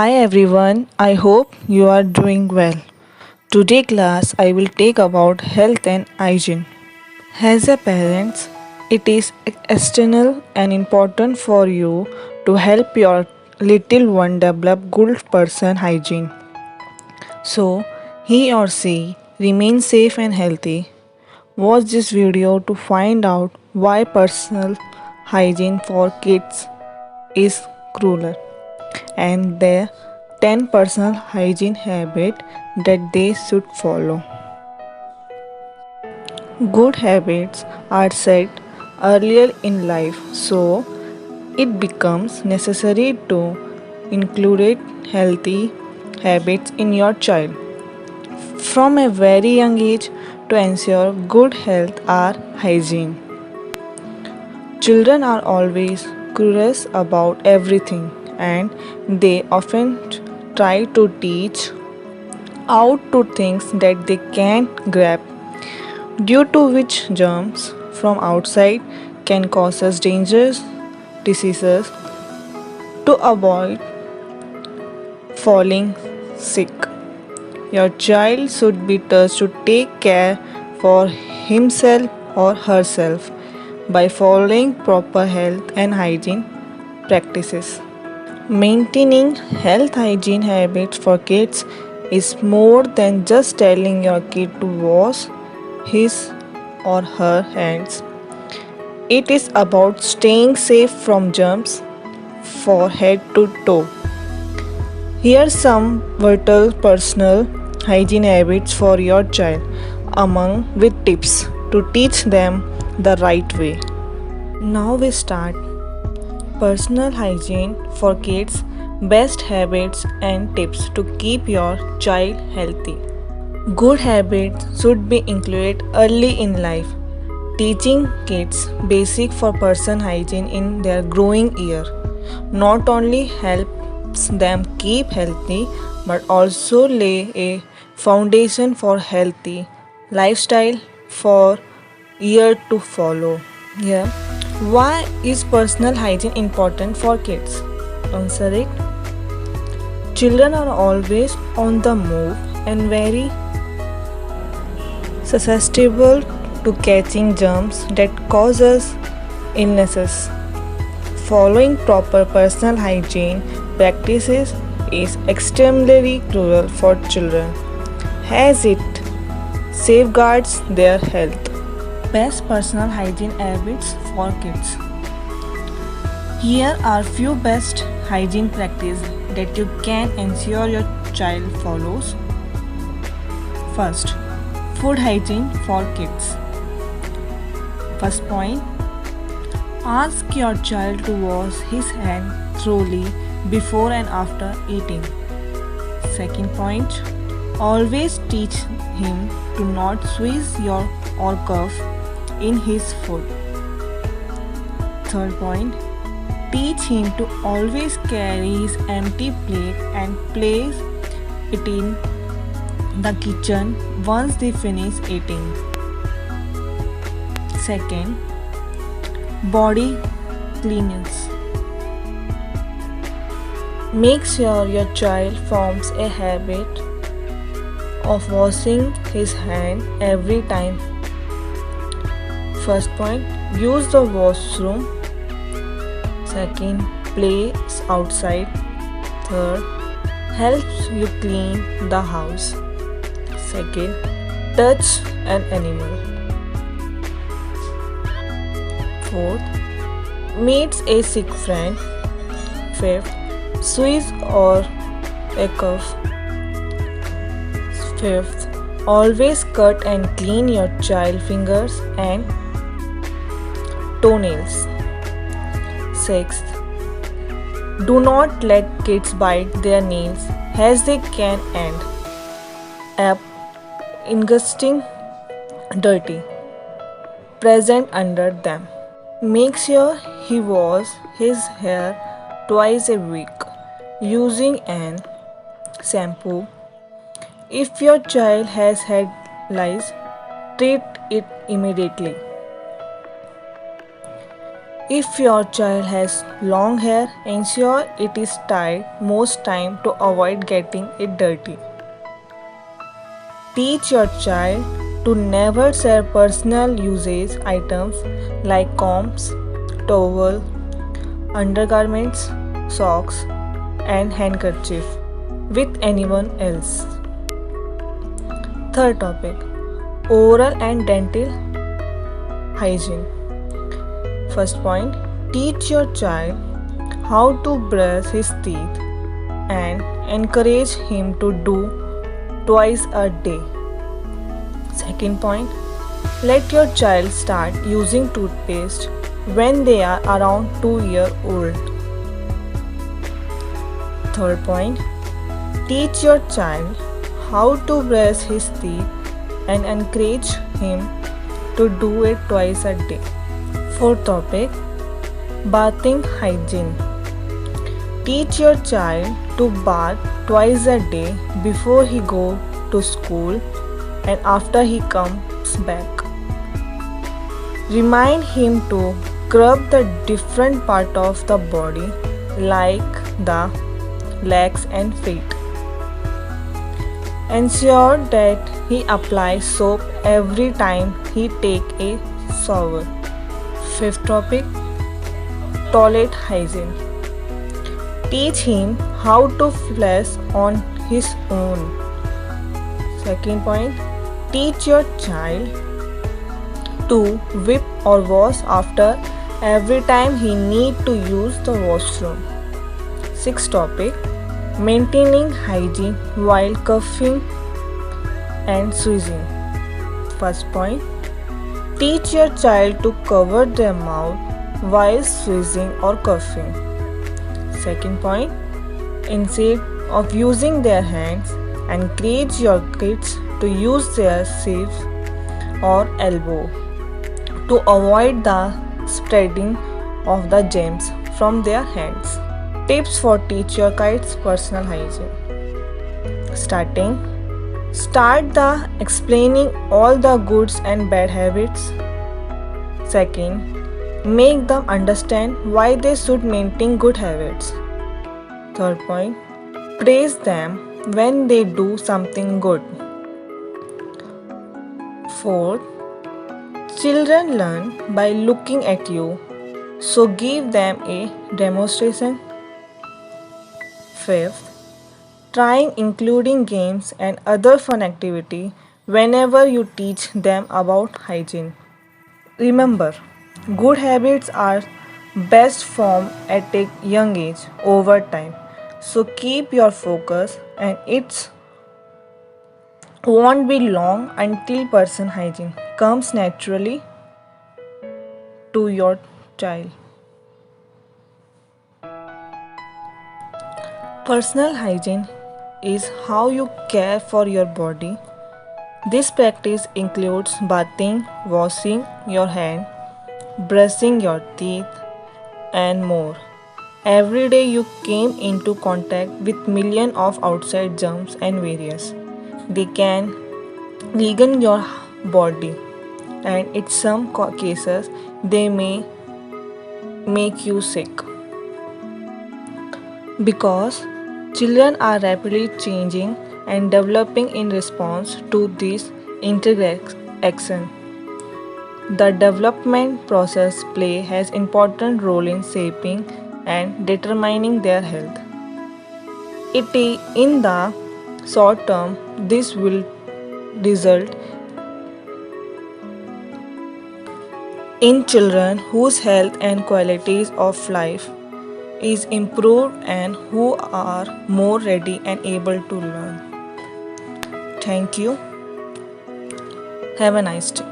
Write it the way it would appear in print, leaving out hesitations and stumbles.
Hi everyone, I hope you are doing well. Today class I will take about health and hygiene. As a parent, it is external and important for you to help your little one develop good person hygiene. So he or she remains safe and healthy. Watch this video to find out why personal hygiene for kids is crucial and the 10 personal hygiene habits that they should follow. Good habits are set earlier in life, so it becomes necessary to include healthy habits in your child from a very young age to ensure good health or hygiene. Children are always curious about everything and they often try to teach out to things that they can grab, due to which germs from outside can cause us dangerous diseases. To avoid falling sick, your child should be taught to take care for himself or herself by following proper health and hygiene practices. Maintaining health hygiene habits for kids is more than just telling your kid to wash his or her hands. It is about staying safe from germs from head to toe. Here are some vital personal hygiene habits for your child, among with tips to teach them the right way. Now we start. Personal hygiene for kids, best habits and tips to keep your child healthy. Good habits should be included early in life. Teaching kids basic for personal hygiene in their growing year not only helps them keep healthy but also lay a foundation for healthy lifestyle for year to follow. Yeah. Why is personal hygiene important for kids? Answer it. Children are always on the move and very susceptible to catching germs that causes illnesses. Following proper personal hygiene practices is extremely crucial for children as it safeguards their health. Best personal hygiene habits for kids. Here are few best hygiene practices that you can ensure your child follows. First, food hygiene for kids. First point, ask your child to wash his hands thoroughly before and after eating. Second point, always teach him to not squeeze your or cough in his food. Third point, teach him to always carry his empty plate and place it in the kitchen once they finish eating. Second, body cleanliness. Make sure your child forms a habit of washing his hand every time. First point, use the washroom. Second, plays outside. Third, helps you clean the house. Second, touch an animal. Fourth, meets a sick friend. Fifth, squeeze or a cough. Fifth, always cut and clean your child fingers and toenails. Sixth, do not let kids bite their nails as they can end up ingesting dirty present under them. Make sure he washes his hair twice a week using an shampoo. If your child has had lice, treat it immediately. If your child has long hair, ensure it is tied most time to avoid getting it dirty. Teach your child to never share personal usage items like combs, towel, undergarments, socks, and handkerchief with anyone else. Third topic, oral and dental hygiene. First point, teach your child how to brush his teeth and encourage him to do twice a day. Second point, let your child start using toothpaste when they are around 2 years old. Third point, teach your child how to brush his teeth and encourage him to do it twice a day. Fourth topic, bathing hygiene. Teach your child to bath twice a day before he goes to school and after he comes back. Remind him to scrub the different part of the body like the legs and feet. Ensure that he applies soap every time he takes a shower. Fifth topic, toilet hygiene. Teach him how to flush on his own. Second point, teach your child to whip or wash after every time he need to use the washroom. Sixth topic, maintaining hygiene while coughing and sneezing. First point, teach your child to cover their mouth while sneezing or coughing. Second point, instead of using their hands, encourage your kids to use their sleeves or elbow to avoid the spreading of the germs from their hands. Tips for teach your kids personal hygiene. Start the explaining all the goods and bad habits. Second, make them understand why they should maintain good habits. Third point, praise them when they do something good. Fourth, children learn by looking at you, so give them a demonstration. Fifth, trying including games and other fun activity whenever you teach them about hygiene. Remember, good habits are best formed at a young age over time. So keep your focus and it won't be long until person hygiene comes naturally to your child. Personal hygiene is how you care for your body. This practice includes bathing, washing your hands, brushing your teeth, and more. Every day you came into contact with millions of outside germs and various. They can weaken your body, and in some cases they may make you sick. Because children are rapidly changing and developing in response to this interaction. The development process play has important role in shaping and determining their health. In the short term, this will result in children whose health and qualities of life is improved and who are more ready and able to learn. Thank you. Have a nice day.